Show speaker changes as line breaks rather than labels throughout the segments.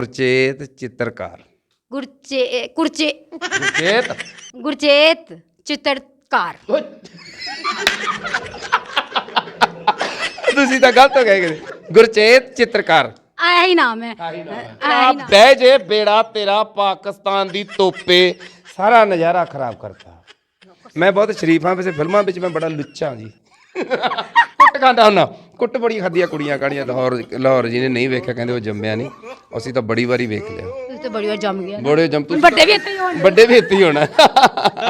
ਗੁਰਚੇਤ ਚਿੱਤਰਕਾਰ। ਗੁਰਚੇਤ
ਗੁਰਚੇਤ ਚਿੱਤਰਕਾਰ।
ਤੁਸੀਂ ਤਾਂ ਗਲਤ ਹੋ ਗਏ ਕਿਤੇ। ਗੁਰਚੇਤ ਚਿੱਤਰਕਾਰ
ਆਇਆ ਹੀ ਨਾਮ ਹੈ।
ਬਹਿ ਜੇ ਬੇੜਾ ਤੇਰਾ ਪਾਕਿਸਤਾਨ ਦੀ ਤੋਪੇ ਸਾਰਾ ਨਜ਼ਾਰਾ ਖਰਾਬ ਕਰਤਾ। ਮੈਂ ਬਹੁਤ ਸ਼ਰੀਫ ਹਾਂ, ਵੈਸੇ ਫਿਲਮਾਂ ਵਿੱਚ ਮੈਂ ਬੜਾ ਲੁੱਚਾ ਜੀ। ਕੁੱਟ ਖਾਂਦਾ ਹੁੰਦਾ, ਕੁੱਟ ਬੜੀ ਖਾਧੀ ਆ ਕੁੜੀਆਂ ਕਾੜੀਆਂ। ਲਾਹੌਰ ਜੀ ਨੇ ਨਹੀਂ ਵੇਖਿਆ, ਕਹਿੰਦੇ ਉਹ ਜੰਮਿਆ ਨਹੀਂ। ਅਸੀਂ ਤਾਂ ਬੜੀ ਵਾਰੀ ਵੇਖ ਲਿਆ।
ਤੁਸੀਂ ਤਾਂ ਬੜੀ ਵਾਰ ਜੰਮ ਗਿਆ।
ਬੜੇ ਜੰਮ
ਵੱਡੇ ਵੀ ਇੱਥੇ ਹੀ ਹੋਣ।
ਵੱਡੇ ਵੀ ਇੱਥੇ ਹੀ ਹੋਣਾ।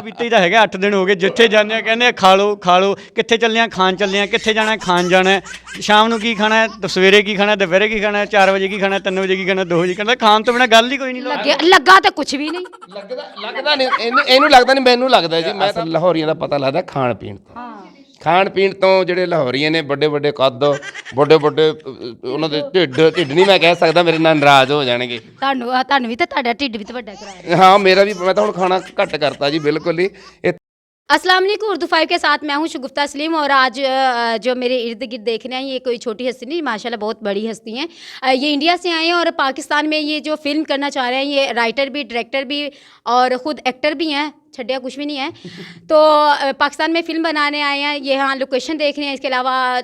ਬੀਤੇ ਤਾਂ ਹੈਗਾ 8 ਦਿਨ ਹੋ ਗਏ। ਜਿੱਥੇ ਜਾਂਦੇ ਆ ਕਹਿੰਦੇ ਖਾ ਲਓ ਖਾ ਲਓ। ਕਿੱਥੇ ਚੱਲੇ ਆ? ਖਾਣ ਚੱਲੇ ਆ। ਕਿੱਥੇ ਜਾਣਾ? ਖਾਣ ਜਾਣਾ। ਸ਼ਾਮ ਨੂੰ ਕੀ ਖਾਣਾ? ਸਵੇਰੇ ਕੀ ਖਾਣਾ? ਦੁਪਹਿਰੇ ਕੀ ਖਾਣਾ? 4 ਵਜੇ ਕੀ ਖਾਣਾ? 3 ਵਜੇ ਕੀ ਖਾਣਾ? 2 ਵਜੇ ਖਾਣਾ? ਖਾਣ ਤੋਂ ਬਿਨਾਂ ਗੱਲ ਹੀ ਕੋਈ ਨਹੀਂ।
ਲੱਗਾ ਤਾਂ ਕੁਝ ਵੀ ਨਹੀਂ।
ਲੱਗਦਾ ਨਹੀਂ ਇਹਨੂੰ ਲੱਗਦਾ ਨਹੀਂ, ਮੈਨੂੰ ਲੱਗਦਾ ਜੀ। ਮੈਂ ਤਾਂ ਲਾਹੌਰੀਆਂ ਦਾ ਪਤਾ ਲੱਗਦਾ ਖਾਣ ਪੀਣ ਤੋਂ। ਖਾਣ ਪੀਣ ਤੋਂ ਜਿਹੜੇ ਲਾਹੌਰੀਏ ਨੇ ਵੱਡੇ ਵੱਡੇ ਕੱਦ, ਵੱਡੇ ਵੱਡੇ ਉਹਨਾਂ ਦੇ ਢਿੱਡ ਨਹੀਂ ਮੈਂ ਕਹਿ ਸਕਦਾ, ਮੇਰੇ ਨਾਲ ਨਾਰਾਜ਼ ਹੋ ਜਾਣਗੇ।
ਤੁਹਾਨੂੰ ਵੀ ਤਾਂ ਤੁਹਾਡਾ ਢਿੱਡ ਵੀ ਤਾਂ ਵੱਡਾ ਕਰਾਇਆ।
हाँ मेरा भी, मैं तो हूँ खाना घट करता जी बिल्कुल ही।
अस्सलाम वालेकुम। उर्दू 5 के साथ मैं हूँ शगुफ्ता सलीम और आज जो मेरे इर्द गिर्द देख रहे हैं ये कोई छोटी हस्ती नहीं, माशाल्लाह बहुत बड़ी हस्ती हैं। ये इंडिया से आए हैं और पाकिस्तान में ये जो फिल्म करना चाह रहे हैं, ये राइटर भी, डायरेक्टर भी और ख़ुद एक्टर भी हैं। छड्डिया कुछ भी नहीं है। तो पाकिस्तान में फ़िल्म बनाने आए हैं। ये हाँ लोकेशन देख रहे हैं, इसके अलावा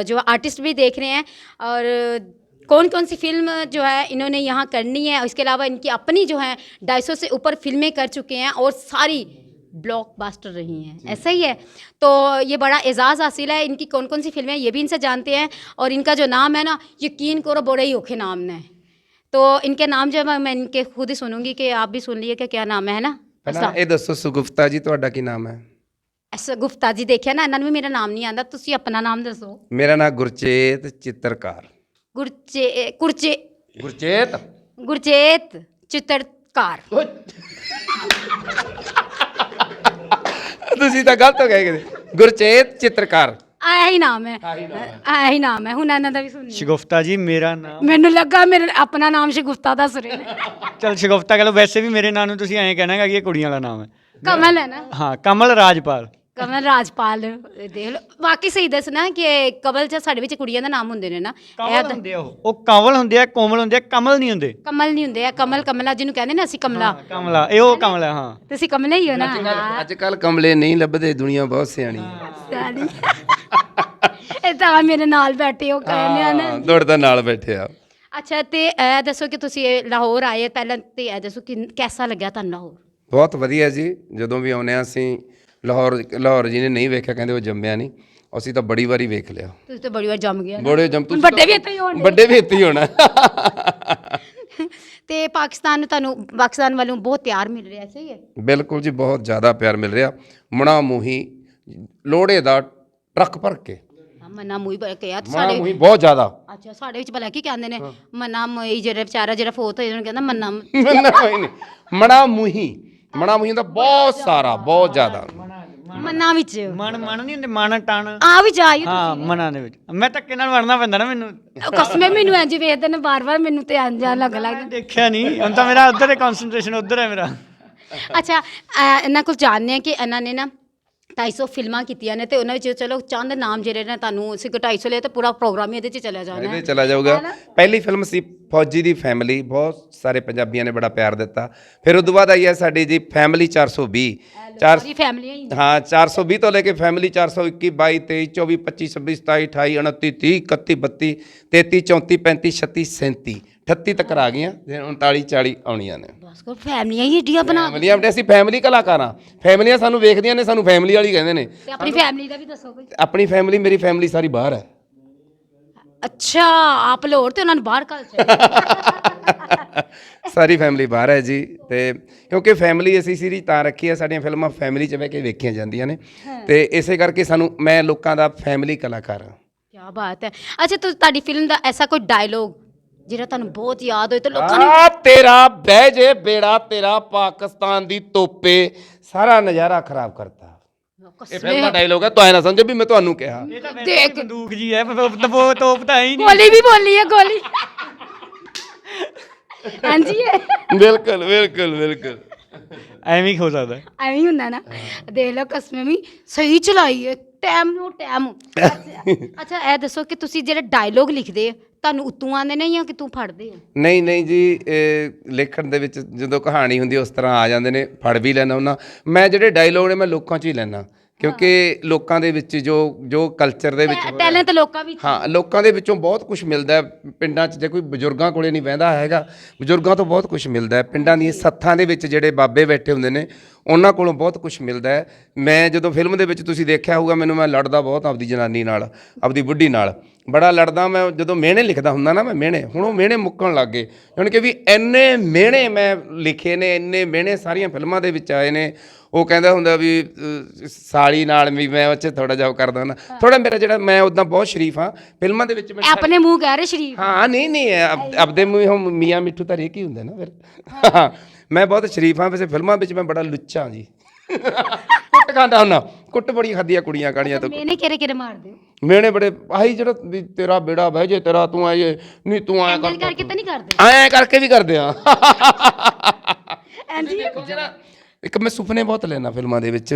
जो आर्टिस्ट भी देख रहे हैं और कौन कौन सी फ़िल्म जो है इन्होंने यहाँ करनी है। इसके अलावा इनकी अपनी जो है 250 से ऊपर फ़िल्में कर चुके हैं और सारी ब्लॉकबस्टर रही हैं। ऐसा ही है। तो ये बड़ा एजाज़ हासिल है। इनकी कौन कौन सी फिल्में ये भी इनसे जानते हैं और इनका जो नाम है ना, यकीन करो बड़े ही औखे नाम ने। तो इनके नाम जो है मैं इनके खुद ही सुनूंगी कि आप भी सुन लिए कि क्या नाम है ना।
ਇਹ ਦੱਸੋ ਸੁਗੁਫਤਾ ਜੀ ਤੁਹਾਡਾ ਕੀ ਨਾਮ ਹੈ?
ऐसा गुफ्ता जी देखिए ना, इन्होंने भी मेरा नाम नहीं आता। तुसी अपना नाम दसो।
ਮੇਰਾ ਨਾਮ ਗੁਰਚੇਤ ਚਿੱਤਰਕਾਰ। ਗੁਰਚੇਤ
गुरचेत चित्रकार।
ਤੁਸੀਂ ਤਾਂ ਗਲਤ ਹੋ ਗਏ ਕਿਤੇ। ਗੁਰਚੇਤ ਚਿੱਤਰਕਾਰ
आया ही नाम है। आया ही नाम है। हुन इन्हां दा भी सुनिए।
ਸ਼ਗੁਫਤਾ ਜੀ ਮੇਰਾ ਨਾਮ।
मैनू लगा मेरा अपना नाम शगुफ्ता दस रहे ने।
ਚਲ ਸ਼ਗੁਫਤਾ ਕਹ ਲਓ। ਵੈਸੇ ਵੀ ਮੇਰੇ ਨਾਂ ਨੂੰ ਤੁਸੀਂ ਐਂ ਕਹਿਣਾ ਹੈਗਾ ਕਿ ਇਹ ਕੁੜੀਆਂ ਵਾਲਾ ਨਾਮ ਹੈ।
कमल है ना।
ਹਾਂ, ਕਮਲ ਰਾਜਪਾਲ।
कमल राजपाल देख लो। वाकई सही दसना कि कमल च साडे विच कुड़ियां दा नाम हुंदे ने ना।
ਕਮਲ ਹੁੰਦੇ ਆ ਉਹ ਕੰਵਲ ਹੁੰਦੇ ਆ, ਕੋਮਲ ਹੁੰਦੇ ਆ, ਕਮਲ ਨਹੀਂ ਹੁੰਦੇ।
कमल नहीं हुंदे। कमल कमला जिन्हों कहंदे ना, ਅਸੀਂ कमला।
ਕਮਲਾ ਇਹ ਉਹ ਕਮਲ ਹੈ। ਹਾਂ
ਤੁਸੀਂ ਕਮਲੇ ਹੀ ਹੋ ਨਾ।
ਅੱਜ ਕੱਲ ਕਮਲੇ ਨਹੀਂ ਲੱਭਦੇ, ਦੁਨੀਆ ਬਹੁਤ ਸਿਆਣੀ
ਸਿਆਣੀ। ਇਹ ਤਾਂ ਮੇਰੇ ਨਾਲ ਬੈਠੇ ਹੋ ਕਹਿੰਦੇ ਆ ਨਾ।
ਦੌੜ ਦਾ ਨਾਲ ਬੈਠੇ ਆ।
ਅੱਛਾ ਤੇ ਇਹ ਦੱਸੋ ਕਿ ਤੁਸੀਂ ਇਹ ਲਾਹੌਰ ਆਏ ਪਹਿਲਾਂ ਤੇ ਇਹ ਦੱਸੋ ਕਿ ਕਿਹਦਾ ਲੱਗਿਆ ਤੁਹਾਨੂੰ ਲਾਹੌਰ?
ਬਹੁਤ ਵਧੀਆ ਜੀ। ਜਦੋਂ ਵੀ ਆਉਂਦੇ ਹਾਂ ਅਸੀਂ ਲਾਹੌਰ ਜੀ ਨੇ ਨਹੀਂ ਵੇਖਿਆ, ਕਹਿੰਦੇ ਉਹ ਜੰਮਿਆ ਨਹੀਂ। ਅਸੀਂ ਤਾਂ ਬੜੀ ਵਾਰੀ ਵੇਖ ਲਿਆ।
ਤੁਸੀਂ ਤਾਂ ਬੜੀ ਵਾਰ ਜੰਮ ਗਿਆ।
ਬੜੇ ਜੰਮ। ਤੁਸੀਂ
ਵੱਡੇ ਵੀ ਇੱਥੇ ਹੀ ਹੋਣ।
ਵੱਡੇ ਵੀ ਇੱਥੇ ਹੀ ਹੋਣਾ।
ਤੇ ਪਾਕਿਸਤਾਨ ਨੂੰ ਤੁਹਾਨੂੰ ਪਾਕਿਸਤਾਨ ਵੱਲੋਂ ਬਹੁਤ ਪਿਆਰ ਮਿਲ ਰਿਹਾ, ਸਹੀ ਹੈ?
ਬਿਲਕੁਲ ਜੀ, ਬਹੁਤ ਜ਼ਿਆਦਾ ਪਿਆਰ ਮਿਲ ਰਿਹਾ। ਮਣਾ ਮੂੰਹੀ ਲੋੜੇ ਦਾ ਟਰੱਕ ਭਰ ਕੇ।
ਮਨਾ ਮੂਹੀ ਕਿਹਾ
ਮਣਾ ਮੂੰਹੀ ਬਹੁਤ ਜ਼ਿਆਦਾ।
ਅੱਛਾ ਸਾਡੇ ਵਿੱਚ ਭਲਾ ਕੀ ਕਹਿੰਦੇ ਨੇ? ਮਨਾ ਮੂਹੀ ਜਿਹੜਾ ਵਿਚਾਰਾ ਜਿਹੜਾ ਫੋਤ ਹੋਇਆ ਉਹਨੂੰ ਕਹਿੰਦਾ ਮੰਨਾ।
ਮਣਾ ਮੂੰਹੀ ਦਾ ਬਹੁਤ ਸਾਰਾ, ਬਹੁਤ ਜ਼ਿਆਦਾ।
ਮੰਨਾ ਵਿੱਚ
ਮਨ ਨਹੀਂ ਹੁੰਦੇ, ਮਨ ਟਣ
ਆ ਵੀ ਜਾਈ।
ਹਾਂ ਮਨਾਂ ਦੇ ਵਿੱਚ ਮੈਂ ਧੱਕੇ ਨਾਲ ਵੜਨਾ ਪੈਂਦਾ ਨਾ ਮੈਨੂੰ।
ਕਸਮੇ ਮੈਨੂੰ ਇੰਜ ਵੇਖਦੇ ਨੇ ਵਾਰ-ਵਾਰ, ਮੈਨੂੰ ਤੇ ਇੰਜ ਲੱਗ ਲੱਗ।
ਦੇਖਿਆ ਨਹੀਂ ਹੁਣ ਤਾਂ ਮੇਰਾ ਉੱਧਰ ਹੈ, ਕਨਸੈਂਟਰੇਸ਼ਨ ਉੱਧਰ ਹੈ ਮੇਰਾ।
ਅੱਛਾ ਇਹਨਾਂ ਕੋਲ ਜਾਣਦੇ ਹਾਂ ਕਿ ਇਹਨਾਂ ਨੇ ਨਾ 250 ਫਿਲਮਾਂ ਕੀਤੀਆਂ ਨੇ ਤੇ ਉਹਨਾਂ ਵਿੱਚ ਚਲੋ ਚੰਦ ਨਾਮ ਜਿਹੜੇ ਨੇ ਤੁਹਾਨੂੰ ਅਸੀਂ 250 ਲਿਆ ਤੇ ਪੂਰਾ ਪ੍ਰੋਗਰਾਮ ਹੀ ਇਹਦੇ 'ਚ ਚਲਾ ਜਾਣਾ
ਇਹਦੇ ਚਲਾ ਜਾਊਗਾ। ਪਹਿਲੀ ਫਿਲਮ ਸੀ ਫੌਜੀ ਦੀ ਫੈਮਿਲੀ, ਬਹੁਤ ਸਾਰੇ ਪੰਜਾਬੀਆਂ ਨੇ ਬੜਾ ਪਿਆਰ ਦਿੱਤਾ। ਫਿਰ ਉਦੋਂ ਬਾਅਦ ਆਈ ਹੈ ਸਾਡੀ ਜੀ ਫੈਮਿਲੀ 420।
ਸਾਰੀ ਫੈਮਲੀਆਂ ਹੀ।
ਹਾਂ 420 ਤੋਂ ਲੈ ਕੇ ਫੈਮਿਲੀ 421, 22, 23, 24, 25, 26, 27, 28, 29, 30, 31, 32, 33, 34, 35, 36, 37, 38 ਤੱਕ ਆ ਗਈਆਂ। 39, 40 ਆਉਣੀਆਂ ਨੇ।
ਬਸ ਕੋ ਫੈਮਲੀਆਂ ਹੀ ਏਡੀਆਂ ਬਣਾ।
ਫੈਮਲੀਆਂ ਬੜੇ, ਅਸੀਂ ਫੈਮਿਲੀ ਕਲਾਕਾਰਾਂ। ਫੈਮਲੀਆਂ ਸਾਨੂੰ ਵੇਖਦੀਆਂ ਨੇ, ਸਾਨੂੰ ਫੈਮਲੀ ਵਾਲੀ ਕਹਿੰਦੇ ਨੇ।
ਤੇ ਆਪਣੀ ਫੈਮਲੀ ਦਾ ਵੀ ਦੱਸੋ ਕੋਈ।
ਆਪਣੀ ਫੈਮਿਲੀ, ਮੇਰੀ ਫੈਮਿਲੀ ਸਾਰੀ ਬਾਹਰ ਹੈ।
ਅੱਛਾ ਆਪ ਲਾਹੌਰ ਤੇ ਉਹਨਾਂ ਨੂੰ ਬਾਹਰ ਕੱਲ
ਸਾਰੀ ਫੈਮਿਲੀ ਬਾਹਰ ਹੈ ਜੀ। ਤੇ ਕਿਉਂਕਿ ਫੈਮਿਲੀ ਅਸੀਂ ਸੀਰੀਜ਼ ਤਾਂ ਰੱਖੀ ਹੈ, ਸਾਡੀਆਂ ਫਿਲਮਾਂ ਫੈਮਿਲੀ 'ਚ ਬਹਿ ਕੇ ਵੇਖੀਆਂ ਜਾਂਦੀਆਂ ਨੇ ਤੇ ਇਸੇ ਕਰਕੇ ਸਾਨੂੰ, ਮੈਂ ਲੋਕਾਂ ਦਾ ਫੈਮਿਲੀ ਕਲਾਕਾਰ ਹਾਂ।
ਕੀ ਬਾਤ ਹੈ। ਅੱਛਾ ਤੁਹਾਡੀ ਫਿਲਮ ਦਾ ਐਸਾ ਕੋਈ ਡਾਇਲੋਗ ਜਿਹੜਾ ਤੁਹਾਨੂੰ ਬਹੁਤ ਯਾਦ ਹੋਏ ਤੇ ਲੋਕਾਂ ਨੇ?
ਤੇਰਾ ਬਹਿ ਜੇ ਬੇੜਾ ਤੇਰਾ ਪਾਕਿਸਤਾਨ ਦੀ ਤੋਪੇ ਸਾਰਾ ਨਜ਼ਾਰਾ ਖਰਾਬ ਕਰਤਾ। ਇਹ ਫਿਲਮ ਦਾ ਡਾਇਲੋਗ ਹੈ, ਤੁਸੀਂ ਨਾ ਸਮਝੋ ਵੀ ਮੈਂ ਤੁਹਾਨੂੰ ਕਿਹਾ।
ਦੇਖ ਬੰਦੂਕ ਜੀ ਹੈ, ਤੋਪ ਤਾਂ ਹੈ ਹੀ ਨਹੀਂ।
ਗੋਲੀ ਵੀ ਬੋਲੀ ਹੈ, ਗੋਲੀ। ਹਾਂਜੀ
ਬਿਲਕੁਲ ਬਿਲਕੁਲ ਬਿਲਕੁਲ
ਐਵੇਂ ਹੀ ਹੋ ਸਕਦਾ।
ਐਵੇਂ ਹੀ ਹੁੰਦਾ ਨਾ। ਦੇਖ ਲਓ ਕਸਮੇ ਵੀ ਸਹੀ ਚਲਾਈ ਹੈ, ਟਾਈਮ ਨੂੰ ਟਾਈਮ। ਅੱਛਾ ਇਹ ਦੱਸੋ ਕਿ ਤੁਸੀਂ ਜਿਹੜੇ ਡਾਇਲੋਗ ਲਿਖਦੇ ਤੁਹਾਨੂੰ ਉਤੋਂ ਆਉਂਦੇ ਨੇ ਜਾਂ ਕਿ ਤੂੰ ਫੜਦੇ ਆ?
ਨਹੀਂ ਨਹੀਂ ਜੀ, ਲਿਖਣ ਦੇ ਵਿੱਚ ਜਦੋਂ ਕਹਾਣੀ ਹੁੰਦੀ ਉਸ ਤਰ੍ਹਾਂ ਆ ਜਾਂਦੇ ਨੇ, ਫੜ ਵੀ ਲੈਣਾ ਉਹਨਾਂ। ਮੈਂ ਜਿਹੜੇ ਡਾਇਲੋਗ ਨੇ ਮੈਂ ਲੋਕਾਂ 'ਚ ਹੀ ਲੈਣਾ, ਕਿਉਂਕਿ ਲੋਕਾਂ ਦੇ ਵਿੱਚ ਜੋ ਕਲਚਰ ਦੇ ਵਿੱਚ
ਟੈਲੈਂਟ ਲੋਕਾਂ ਵਿੱਚ,
ਹਾਂ, ਲੋਕਾਂ ਦੇ ਵਿੱਚੋਂ ਬਹੁਤ ਕੁਝ ਮਿਲਦਾ ਹੈ। ਪਿੰਡਾਂ 'ਚ ਜੇ ਕੋਈ ਬਜ਼ੁਰਗਾਂ ਕੋਲੇ ਨਹੀਂ ਬਹਿੰਦਾ ਹੈਗਾ, ਬਜ਼ੁਰਗਾਂ ਤੋਂ ਬਹੁਤ ਕੁਝ ਮਿਲਦਾ ਹੈ। ਪਿੰਡਾਂ ਦੀਆਂ ਸੱਥਾਂ ਦੇ ਵਿੱਚ ਜਿਹੜੇ ਬਾਬੇ ਬੈਠੇ ਹੁੰਦੇ ਨੇ ਉਹਨਾਂ ਕੋਲੋਂ ਬਹੁਤ ਕੁਝ ਮਿਲਦਾ ਹੈ। ਮੈਂ ਜਦੋਂ ਫਿਲਮ ਦੇ ਵਿੱਚ ਤੁਸੀਂ ਦੇਖਿਆ ਹੋਊਗਾ, ਮੈਂ ਲੜਦਾ ਬਹੁਤ ਆਪਦੀ ਜਨਾਨੀ ਨਾਲ, ਆਪਦੀ ਬੁੱਢੀ ਨਾਲ ਬੜਾ ਲੜਦਾ। ਮੈਂ ਜਦੋਂ ਮਿਹਣੇ ਲਿਖਦਾ ਹੁੰਦਾ ਨਾ, ਮੈਂ ਮਿਹਣੇ, ਹੁਣ ਉਹ ਮਿਹਣੇ ਮੁੱਕਣ ਲੱਗ ਗਏ, ਯਾਨੀ ਕਿ ਵੀ ਇੰਨੇ ਮਿਹਣੇ ਮੈਂ ਲਿਖੇ ਨੇ, ਇੰਨੇ ਮਿਹਣੇ ਸਾਰੀਆਂ ਫਿਲਮਾਂ ਦੇ ਵਿੱਚ ਆਏ ਨੇ। ਉਹ ਕਹਿੰਦਾ ਹੁੰਦਾ ਵੀ ਸਾਲੀ ਨਾਲ ਵੀ ਮੈਂ ਉਹ 'ਚ ਥੋੜ੍ਹਾ ਜਿਹਾ ਉਹ ਕਰਦਾ ਹੁੰਦਾ ਥੋੜ੍ਹਾ। ਮੇਰਾ ਜਿਹੜਾ ਮੈਂ ਉੱਦਾਂ ਬਹੁਤ ਸ਼ਰੀਫ ਹਾਂ ਫਿਲਮਾਂ ਦੇ ਵਿੱਚ। ਮੈਂ
ਆਪਣੇ ਮੂੰਹ ਕਹਿ ਰਹੇ ਸ਼ਰੀਫ? ਹਾਂ,
ਨਹੀਂ ਆਪਦੇ ਮੂੰਹੋਂ ਮੀਆਂ ਮਿੱਠੂ ਤਾਂ ਰੇਕ ਹੀ ਹੁੰਦਾ ਨਾ ਫਿਰ। ਹਾਂ, ਮੈਂ ਬਹੁਤ ਸ਼ਰੀਫ ਹਾਂ। ਵੈਸੇ ਫਿਲਮਾਂ ਵਿੱਚ ਮੈਂ ਬੜਾ ਲੁੱਚਾ ਜੀ। ਕੁੱਟ ਖਾਂਦਾ ਹੁੰਦਾ, ਕੁੱਟ ਬੜੀ ਖਾਧੀਆਂ ਕੁੜੀਆਂ ਕਾੜੀਆਂ ਤੋਂ।
ਮੈਨੇ ਕਿਹੜੇ ਮਾਰਦੇ ਹੋ?
ਮੈਨੇ ਬੜੇ ਆਹੀ ਜਿਹੜਾ ਵੀ ਤੇਰਾ ਬੇੜਾ ਬਹਿ ਜੇ, ਤੇਰਾ ਤੂੰ ਆਏ ਨਹੀਂ, ਤੂੰ ਆਇਆ
ਐਂਗਲ ਕਰਕੇ ਤਾਂ ਨਹੀਂ ਕਰਦੇ?
ਐਂ ਕਰਕੇ ਵੀ ਕਰਦੇ ਆ।
ਹਾਂਜੀ,
ਇੱਕ ਮੈਂ ਸੁਪਨੇ ਬਹੁਤ ਲੈਣਾ ਫਿਲਮਾਂ ਦੇ ਵਿੱਚ,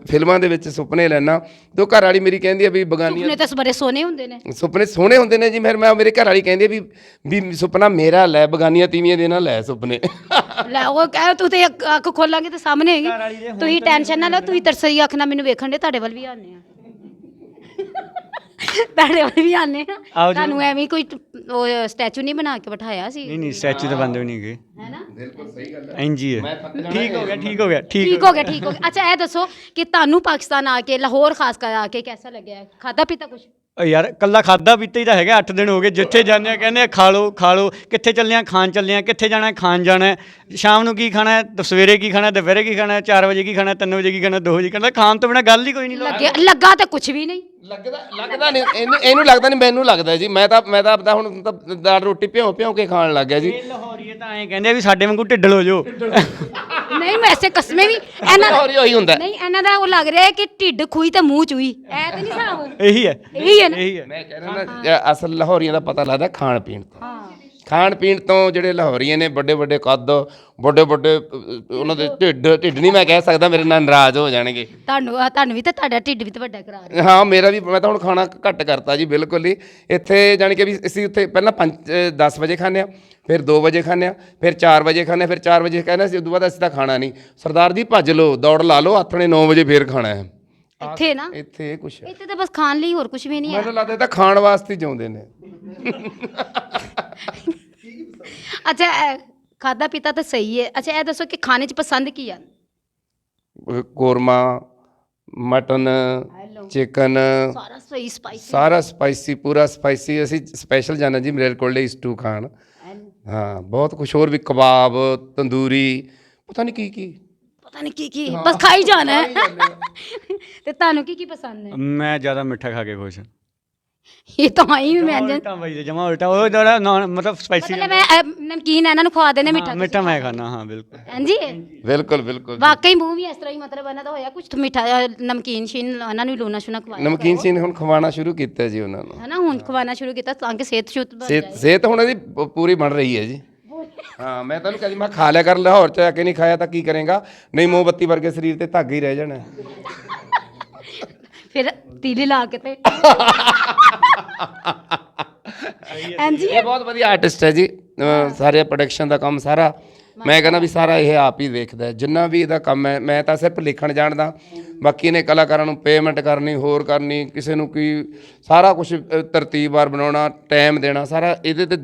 ਫਿਲਮਾਂ ਦੇ ਵਿੱਚ ਸੁਪਨੇ ਲੈਣਾ। ਤੇ ਉਹ ਘਰ ਵਾਲੀ ਮੇਰੀ ਕਹਿੰਦੀ ਆ ਵੀ ਬਗਾਨੀਆਂ
ਸੁਪਨੇ ਤਾਂ ਬੜੇ ਸੋਹਣੇ ਹੁੰਦੇ ਨੇ।
ਸੁਪਨੇ ਸੋਹਣੇ ਹੁੰਦੇ ਨੇ ਜੀ। ਫਿਰ ਮੈਂ ਮੇਰੇ ਘਰ ਵਾਲੀ ਕਹਿੰਦੀ ਆ ਵੀ ਸੁਪਨਾ ਮੇਰਾ ਲੈ, ਬਗਾਨੀਆਂ ਤੀਵੀਆਂ ਦੇ ਨਾਲ ਲੈ ਸੁਪਨੇ।
ਲੈ ਉਹ ਕਹੇ ਤੂੰ ਤੇ ਅੱਖ ਖੋਲਾਂਗੇ ਤੇ ਸਾਹਮਣੇ ਹੈਗੀ। ਤੁਸੀਂ ਟੈਨਸ਼ਨ ਨਾ ਲਓ, ਤੁਸੀਂ ਤਰਸਈ ਅੱਖ ਨਾਲ ਮੈਨੂੰ ਵੇਖਣ ਦੇ, ਤੁਹਾਡੇ ਵੱਲ ਵੀ ਆਨੇ ਆ। ਤੁਹਾਡੇ ਵੱਲ ਵੀ ਆਨੇ ਆ। ਤੁਹਾਨੂੰ ਐਵੇਂ ਕੋਈ ਉਹ ਸਟੈਚੂ ਨਹੀਂ ਬਣਾ ਕੇ ਬਿਠਾਇਆ ਸੀ?
ਨਹੀਂ ਸਟੈਚੂ ਤਾਂ ਬੰਦੇ ਵੀ ਨਹੀਂ ਗਏ,
ਹੈ ਨਾ?
ਬਿਲਕੁਲ ਸਹੀ ਗੱਲ ਹੈ।
ਇੰਜੀ ਹੈ। ਠੀਕ ਹੋ ਗਿਆ।
ਠੀਕ ਹੋ ਗਿਆ। ਅੱਛਾ, ਇਹ ਦੱਸੋ ਕਿ ਤੁਹਾਨੂੰ ਪਾਕਿਸਤਾਨ ਆ ਕੇ, ਲਾਹੌਰ ਖਾਸ ਕਰ ਆ ਕੇ ਕੈਸਾ ਲੱਗਿਆ? ਖਾਧਾ ਪੀਤਾ ਕੁਛ?
ਯਾਰ ਕੱਲਾ ਖਾਦਾ ਪੀਤਾ ਹੀ ਤਾਂ ਹੈਗਾ। 8 ਦਿਨ ਹੋ ਗਏ, ਜਿੱਥੇ ਜਾਂਦੇ ਆ ਕਹਿੰਦੇ ਆ ਖਾ ਲਓ। ਕਿੱਥੇ ਚੱਲੇ ਆ? ਖਾਣ ਚੱਲੇ ਆ। ਕਿੱਥੇ ਜਾਣਾ? ਖਾਣ ਜਾਣਾ। ਸ਼ਾਮ ਨੂੰ ਕੀ ਖਾਣਾ, ਸਵੇਰੇ ਕੀ ਖਾਣਾ, ਦੁਪਹਿਰੇ ਕੀ ਖਾਣਾ, 4 ਵਜੇ ਕੀ ਖਾਣਾ, 3 ਵਜੇ ਕੀ ਖਾਣਾ, 2 ਵਜੇ ਖਾਣਾ। ਖਾਣ ਤੋਂ ਬਿਨਾਂ ਗੱਲ ਹੀ ਕੋਈ ਨਹੀਂ।
ਲੱਗਾ ਤਾਂ ਕੁਛ ਵੀ ਨਹੀਂ।
ਲੱਗਦਾ ਨਹੀਂ ਇਹਨੂੰ ਲੱਗਦਾ ਨਹੀਂ, ਮੈਨੂੰ ਲੱਗਦਾ ਜੀ। ਮੈਂ ਤਾਂ ਆਪਦਾ ਹੁਣ ਤਾਂ ਦਾਲ ਰੋਟੀ ਭਿਉਂ ਕੇ ਖਾਣ ਲੱਗ ਗਿਆ ਜੀ।
ਲਾਹੌਰੀਏ ਤਾਂ ਐਂ ਕਹਿੰਦੇ ਆ ਵੀ ਸਾਡੇ ਵਾਂਗੂ ਢਿੱਡਲ ਹੋ ਜਾਓ।
ਨਹੀਂ, ਵੈਸੇ ਕਸਮੇ ਵੀ ਇਹਨਾਂ ਦਾ
ਉਹੀ ਹੁੰਦਾ।
ਨਹੀਂ, ਇਹਨਾਂ ਦਾ ਉਹ ਲੱਗ ਰਿਹਾ ਕਿ ਢਿੱਡ ਖੂਈ ਤੇ ਮੂੰਹ ਚੂਈ, ਐ ਤੇ ਨਹੀਂ ਹਿਸਾਬ?
ਇਹੀ ਹੈ
ਨਾ।
ਮੈਂ ਕਹਿੰਦਾ ਨਾ, ਅਸਲ ਲਾਹੌਰੀਆਂ ਦਾ ਪਤਾ ਲੱਗਦਾ ਖਾਣ ਪੀਣ ਤੋਂ। ਖਾਣ ਪੀਣ ਤੋਂ ਜਿਹੜੇ ਲਾਹੌਰੀਏ ਨੇ, ਵੱਡੇ ਵੱਡੇ ਕੱਦ, ਵੱਡੇ ਉਹਨਾਂ ਦੇ ਢਿੱਡ ਨਹੀਂ ਮੈਂ ਕਹਿ ਸਕਦਾ, ਮੇਰੇ ਨਾਲ ਨਾਰਾਜ਼ ਹੋ ਜਾਣਗੇ।
ਤੁਹਾਨੂੰ ਵੀ ਤਾਂ ਤੁਹਾਡਾ ਢਿੱਡ ਵੀ ਤਾਂ ਵੱਡਾ ਕਰਾ ਰਿਹਾ।
ਹਾਂ, ਮੇਰਾ ਵੀ। ਮੈਂ ਤਾਂ ਹੁਣ ਖਾਣਾ ਘੱਟ ਕਰਤਾ ਜੀ, ਬਿਲਕੁਲ ਹੀ। ਇੱਥੇ ਜਾਣੀ ਕਿ ਵੀ ਅਸੀਂ ਉੱਥੇ ਪਹਿਲਾਂ 10 ਵਜੇ ਖਾਂਦੇ ਆ, ਫਿਰ 2 ਵਜੇ ਖਾਂਦੇ ਆ, ਫਿਰ 4 ਵਜੇ ਖਾਂਦੇ ਆ, ਫਿਰ 4 ਵਜੇ ਕਹਿੰਦੇ ਸੀ ਉਦੋਂ ਬਾਅਦ ਅਸੀਂ ਤਾਂ ਖਾਣਾ ਨਹੀਂ। ਸਰਦਾਰ ਜੀ ਭੱਜ ਲਓ, ਦੌੜ ਲਾ ਲਓ, ਆਥਣੇ 9 ਵਜੇ ਫੇਰ ਖਾਣਾ ਹੈ।
ਇੱਥੇ ਨਾ,
ਇੱਥੇ ਕੁਛ
ਇੱਥੇ ਤਾਂ ਬਸ ਖਾਣ ਲਈ, ਹੋਰ ਕੁਝ ਵੀ ਨਹੀਂ ਹੈ।
ਮੈਨੂੰ ਲੱਗਦਾ ਇਹ ਤਾਂ ਖਾਣ ਵਾਸਤੇ ਹੀ ਜਿਉਂਦੇ ਨੇ।
ਅੱਛਾ, ਖਾਦਾ ਪੀਤਾ ਤਾਂ ਸਹੀ ਹੈ। ਅੱਛਾ, ਇਹ ਦੱਸੋ ਕਿ ਖਾਣੇ 'ਚ ਪਸੰਦ ਕੀ ਆ?
ਕੋਰਮਾ, ਮਟਨ, ਚਿਕਨ,
ਸਾਰਾ ਸਹੀ ਸਪਾਈਸੀ,
ਸਾਰਾ ਸਪਾਈਸੀ, ਪੂਰਾ ਸਪਾਈਸੀ। ਅਸੀਂ ਸਪੈਸ਼ਲ ਜਾਣਾ ਜੀ ਮਲੇਰਕੋਟਲੇ ਸਟੂ ਖਾਣ। ਹਾਂ, ਬਹੁਤ ਕੁਛ ਹੋਰ ਵੀ, ਕਬਾਬ, ਤੰਦੂਰੀ, ਪਤਾ ਨਹੀਂ ਕੀ
ਪਤਾ ਨਹੀਂ ਕੀ ਬਸ ਖਾਈ ਜਾਣਾ ਹੈ। ਤੇ ਤੁਹਾਨੂੰ ਕੀ ਪਸੰਦ ਹੈ?
ਮੈਂ ਜ਼ਿਆਦਾ ਮਿੱਠਾ ਖਾ ਕੇ ਖੁਸ਼ ਹਾਂ।
ਇਹ ਤਾਂ ਆਈ ਵੀ ਮੈਂ
ਉਲਟਾ ਬਾਈ ਜਮਾ ਉਲਟਾ। ਉਹ ਜਿਹੜਾ ਮਤਲਬ ਸਪਾਈਸੀ
ਨਮਕੀਨ ਇਹਨਾਂ ਨੂੰ ਖਵਾ ਦੇਣੇ,
ਮਿੱਠਾ ਮੈਂ ਖਾਣਾ। ਹਾਂ ਬਿਲਕੁਲ।
ਹਾਂਜੀ,
ਬਿਲਕੁਲ
ਵਾਕਈ ਮੂੰਹ ਵੀ ਇਸ ਤਰ੍ਹਾਂ ਹੀ ਮਤਲਬ ਇਹਨਾਂ ਦਾ ਹੋਇਆ ਕੁਝ ਮਿੱਠਾ, ਨਮਕੀਨ ਸ਼ੀਨ ਇਹਨਾਂ ਨੂੰ ਲੂਣਾ ਸ਼ੁਨਾ ਖਵਾਇਆ।
ਨਮਕੀਨ ਸੀਨ ਹੁਣ ਖਵਾਉਣਾ ਸ਼ੁਰੂ ਕੀਤਾ ਜੀ ਉਹਨਾਂ ਨੂੰ,
ਹੈ ਨਾ? ਹੁਣ ਖਵਾਉਣਾ ਸ਼ੁਰੂ ਕੀਤਾ ਤਾਂ ਕਿ
ਸਿਹਤ ਹੁਣ ਇਹਦੀ ਪੂਰੀ ਬਣ ਰਹੀ ਹੈ ਜੀ। ਹਾਂ, ਮੈਂ ਤੁਹਾਨੂੰ ਕਹਿੰਦੀ ਮੈਂ ਖਾ ਲਿਆ ਕਰ, ਲਾਹੌਰ ਚ ਆ ਕੇ ਨਹੀਂ ਖਾਇਆ ਤਾਂ ਕੀ ਕਰੇਗਾ? ਨਹੀਂ, ਮੋਮਬੱਤੀ ਵਰਗੇ ਸਰੀਰ ਤੇ ਧਾਗਾ ਹੀ ਰਹਿ ਜਾਣਾ।
ਫਿਰ ਤੀਲੀ ਲਾ ਕੇ ਤੇ ਹਾਂਜੀ,
ਇਹ ਬਹੁਤ ਵਧੀਆ ਆਰਟਿਸਟ ਹੈ ਜੀ। ਸਾਰੇ ਪ੍ਰੋਡਕਸ਼ਨ ਦਾ ਕੰਮ ਸਾਰਾ ਮੈਂ ਕਹਿੰਦਾ ਵੀ ਸਾਰਾ ਇਹ ਆਪ ਹੀ ਵੇਖਦਾ, ਜਿੰਨਾ ਵੀ ਇਹਦਾ ਕੰਮ ਹੈ। ਮੈਂ ਤਾਂ ਸਿਰਫ ਲਿਖਣ ਜਾਣਦਾ, ਬਾਕੀ ਇਹਨੇ ਕਲਾਕਾਰਾਂ ਨੂੰ ਪੇਮੈਂਟ ਕਰਨੀ, ਹੋਰ ਕਰਨੀ, ਕਿਸੇ ਨੂੰ ਕੀ, ਸਾਰਾ ਕੁਝ ਤਰਤੀਬਵਾਰ ਬਣਾਉਣਾ, ਟਾਈਮ ਦੇਣਾ, ਸਾਰਾ ਇਹਦੇ ਤੇ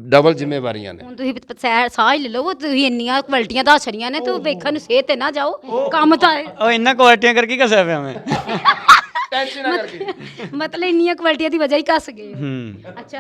ਡਬਲ ਜ਼ਿੰਮੇਵਾਰੀਆਂ ਨੇ।
ਹੁਣ ਤੁਸੀਂ ਸਾਹ ਹੀ ਲੈ ਲਓ, ਤੁਸੀਂ ਇੰਨੀਆਂ ਕੁਆਲਿਟੀਆਂ ਦੱਸ ਰਹੀਆਂ ਨੇ, ਤੂੰ ਵੇਖਣ ਨੂੰ ਸਿਹਤ ਤੇ ਨਾ ਜਾਓ, ਕੰਮ ਤਾਂ
ਉਹ ਇੰਨਾ ਕੁਆਲਿਟੀਆਂ ਕਰਕੇ ਕੱਸਿਆ ਪਿਆ ਮੈਂ।
ਟੈਨਸ਼ਨ ਨਾ ਕਰਕੇ
ਮਤਲਬ ਇੰਨੀਆਂ ਕੁਆਲਿਟੀਆਂ ਦੀ ਵਜ੍ਹਾ ਹੀ ਕੱਸ ਗਏ।
ਹੂੰ।
ਅੱਛਾ,